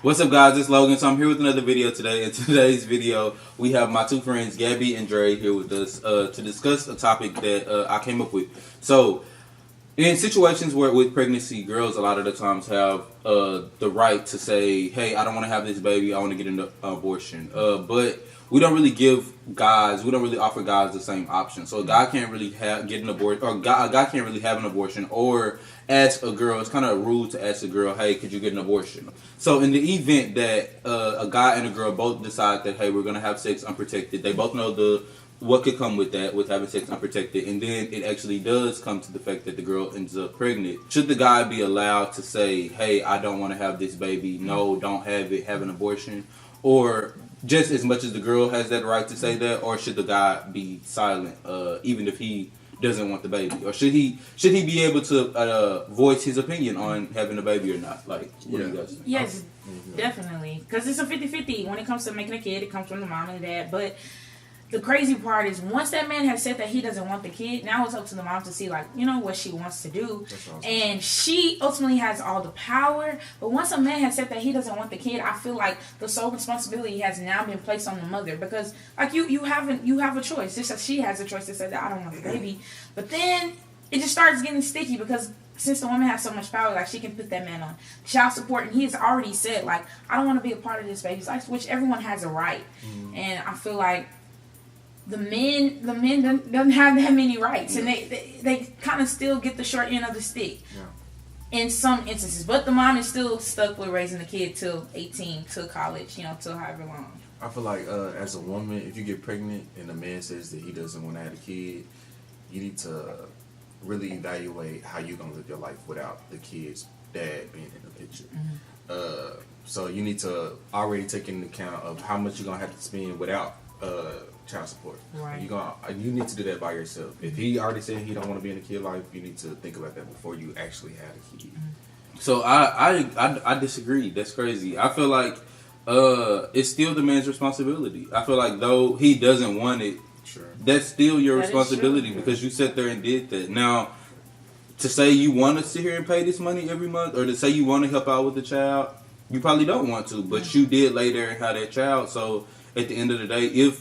What's up, guys? It's Logan. So I'm here with another video today. In today's video, we have my two friends, Gabby and Dre, here with us to discuss a topic that I came up with. So, in situations where with pregnancy, girls a lot of the times have the right to say, "Hey, I don't want to have this baby. I want to get an abortion." But we don't really offer guys the same option. So a guy can't really get an abortion, or a guy can't really have an abortion, or ask a girl. It's kind of rude to ask a girl, "Hey, could you get an abortion?" So in the event that a guy and a girl both decide that, "Hey, we're gonna have sex unprotected," they both know what could come with that, with having sex unprotected, and then it actually does come to the fact that the girl ends up pregnant. Should the guy be allowed to say, "Hey, I don't want to have this baby. No, don't have it. Have an abortion," or just as much as the girl has that right to say that, or should the guy be silent, even if he doesn't want the baby, or should he be able to voice his opinion on having a baby or not? Like, what do you guys think? Yes, definitely, because it's a 50-50 when it comes to making a kid. It comes from the mom and the dad, but the crazy part is once that man has said that he doesn't want the kid, now it's up to the mom to see, like, what she wants to do. And she ultimately has all the power. But once a man has said that he doesn't want the kid, I feel like the sole responsibility has now been placed on the mother. Because, like, you have a choice. Just as she has a choice to say that I don't want the baby. But then it just starts getting sticky because since the woman has so much power, like, she can put that man on child support, and he has already said, like, I don't want to be a part of this baby's life, which everyone has a right. And I feel like the men doesn't have that many rights, and they kind of still get the short end of the stick in some instances. But the mom is still stuck with raising the kid till 18, till college, till however long. I feel like as a woman, if you get pregnant and the man says that he doesn't want to have a kid, you need to really evaluate how you're gonna live your life without the kid's dad being in the picture. So you need to already take into account of how much you're gonna have to spend without child support. Right. You need to do that by yourself. If he already said he don't want to be in a kid life, you need to think about that before you actually have a kid. So I disagree. That's crazy. I feel like it's still the man's responsibility. I feel like though he doesn't want it, that's still your responsibility because you sat there and did that. Now, to say you want to sit here and pay this money every month, or to say you want to help out with the child, you probably don't want to, but you did lay there and have that child. So at the end of the day,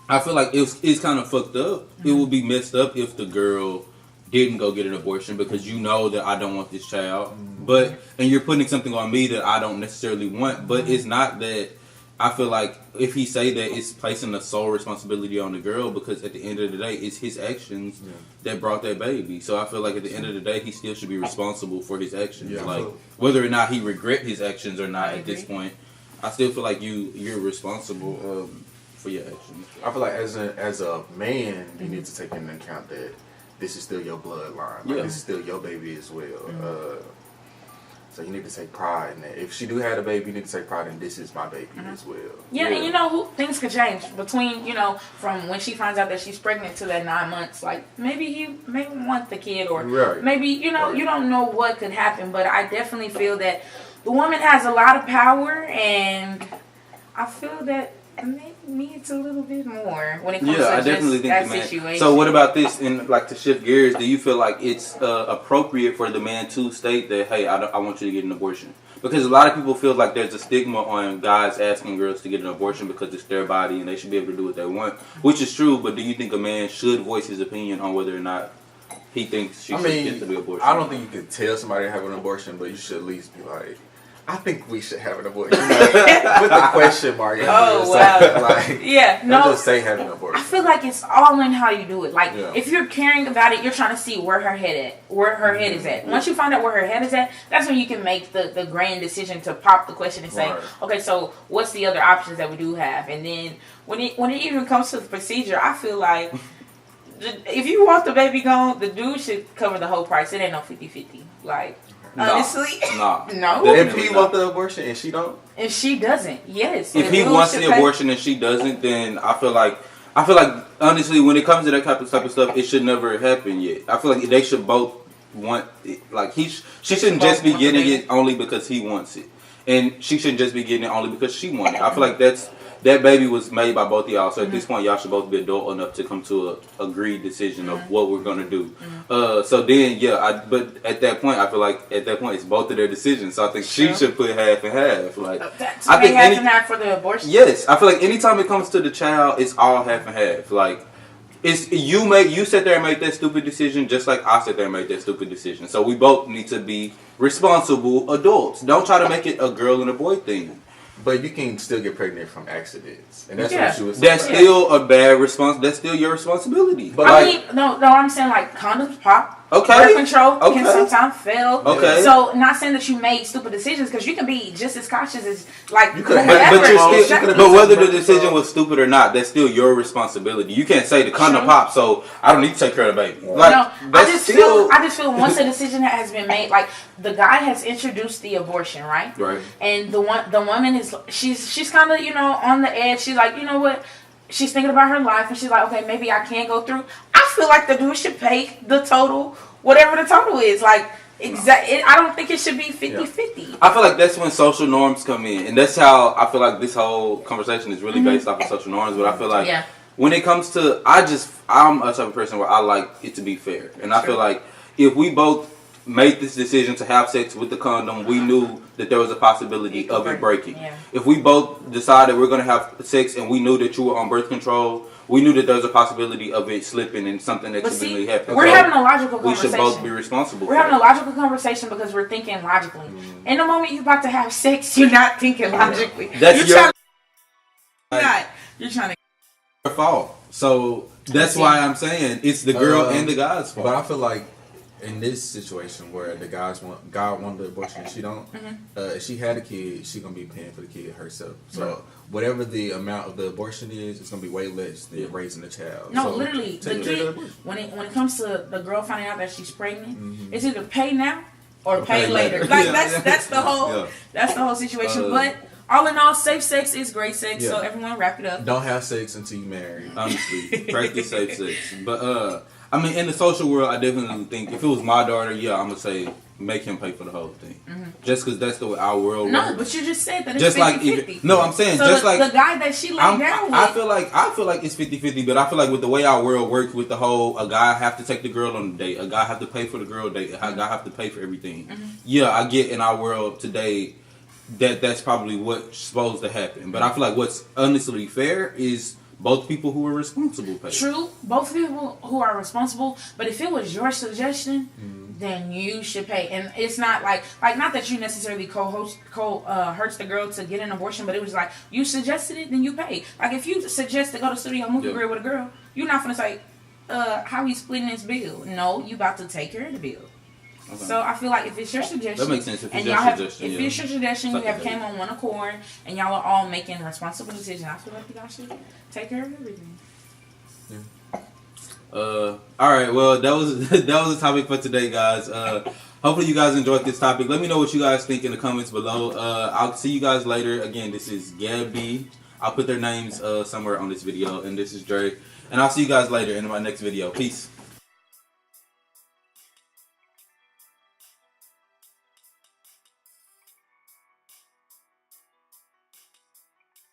I feel like it's kind of fucked up. It would be messed up if the girl didn't go get an abortion because you know that I don't want this child. And you're putting something on me that I don't necessarily want. But it's not that. I feel like if he say that, it's placing the sole responsibility on the girl because at the end of the day, it's his actions that brought that baby. So I feel like at the end of the day, he still should be responsible for his actions. Like whether or not he regret his actions or not at this point, I still feel like you're responsible for your actions. I feel like as a man, you need to take into account that this is still your bloodline. Like, this is still your baby as well. So you need to take pride in that. If she do have a baby, you need to take pride in this is my baby as well. Yeah, and things could change between, from when she finds out that she's pregnant to that 9 months. Like, maybe he may want the kid, or maybe, you don't know what could happen. But I definitely feel that the woman has a lot of power, and I feel that maybe needs a little bit more when it comes to I definitely think that the man. situation. So what about this? And like to shift gears, do you feel like it's appropriate for the man to state that, "Hey, I want you to get an abortion"? Because a lot of people feel like there's a stigma on guys asking girls to get an abortion because it's their body and they should be able to do what they want, which is true. But do you think a man should voice his opinion on whether or not he thinks she should get the abortion? I don't think you could tell somebody to have an abortion, but you should at least be like, I think we should have an abortion. With the question mark. Oh, wow. Like, no. Just say have an abortion. I feel like it's all in how you do it. Like, if you're caring about it, you're trying to see where her head is at. Once you find out where her head is at, that's when you can make the grand decision to pop the question and say, okay, so what's the other options that we do have? And then when it even comes to the procedure, I feel like if you want the baby gone, the dude should cover the whole price. It ain't no 50-50. Like, honestly, no. If he wants the abortion and she don't, if she doesn't, yes. If he wants the abortion and she doesn't, then I feel like honestly, when it comes to that type of stuff, it should never happen yet. I feel like they should both want it. Like she shouldn't just be getting it only because he wants it, and she shouldn't just be getting it only because she wants it. I feel like that baby was made by both of y'all. So at this point, y'all should both be adult enough to come to a agreed decision of what we're gonna do. So then, but at that point, I feel like at that point it's both of their decisions. So I think she should put half and half. Like I think half and half for the abortion. Yes, I feel like anytime it comes to the child, it's all half and half. Like it's you sit there and make that stupid decision, just like I sit there and make that stupid decision. So we both need to be responsible adults. Don't try to make it a girl and a boy thing. But you can still get pregnant from accidents, and that's what she was saying. That's still a bad response. That's still your responsibility. But I mean, no, I'm saying like condoms pop. Okay. Birth control can sometimes fail. Okay. So not saying that you made stupid decisions, because you can be just as cautious as like. You could have, but whether the decision was stupid or not, that's still your responsibility. You can't say the condom pop, so I don't need to take care of the baby. Like, no, I just feel once a decision has been made, like the guy has introduced the abortion, right? Right. And the woman is she's kind of on the edge. She's like, you know what? She's thinking about her life, and she's like, okay, maybe I can go through. I feel like the dude should pay the total, whatever the total is. Like, I don't think it should be 50-50. I feel like that's when social norms come in. And that's how I feel like this whole conversation is really based off of social norms. But I feel like when it comes to, I'm a type of person where I like it to be fair. And I feel like if we both made this decision to have sex with the condom, we knew that there was a possibility of it breaking. Yeah. If we both decided we're going to have sex and we knew that you were on birth control, we knew that there was a possibility of it slipping and something that could really happen. We're having a logical conversation. We should both be responsible. We're having a logical conversation because we're thinking logically. In the moment you're about to have sex, you're not thinking logically. That's you're trying to fall. So that's why I'm saying it's the girl and the guy's fault. But I feel like in this situation where the God wanted the abortion, she don't. If she had a kid, she gonna be paying for the kid herself. So whatever the amount of the abortion is, it's gonna be way less than raising the child. No, so literally, the kid when it comes to the girl finding out that she's pregnant, it's either pay now or pay later. Like that's the whole that's the whole situation. But all in all, safe sex is great sex. So everyone wrap it up. Don't have sex until you marry. Honestly, practice safe sex. But I mean, in the social world, I definitely think if it was my daughter, I'm gonna say make him pay for the whole thing, just because that's the way our world works. No, but you just said that it's just 50-50. No, I'm saying so just the guy that she laid down with. I feel like it's 50-50, but I feel like with the way our world works, with the whole a guy have to take the girl on a date, a guy have to pay for the girl date, a guy have to pay for everything. Yeah, I get in our world today that's probably what's supposed to happen, but I feel like what's honestly fair is both people who are responsible pay. True, both people who are responsible. But if it was your suggestion, then you should pay. And it's not like not that you necessarily hurts the girl to get an abortion, but it was like you suggested it, then you pay. Like if you suggest to go to studio movie grill with a girl, you're not gonna say, how he splitting his bill. No, you about to take care of the bill. Okay. So I feel like if it's your suggestion, that makes sense. If it's your suggestion, you have came on one accord, and y'all are all making responsible decisions. I feel like y'all should take care of everything. All right. Well, that was the topic for today, guys. Hopefully you guys enjoyed this topic. Let me know what you guys think in the comments below. I'll see you guys later. Again, this is Gabby. I'll put their names somewhere on this video, and this is Dre. And I'll see you guys later in my next video. Peace.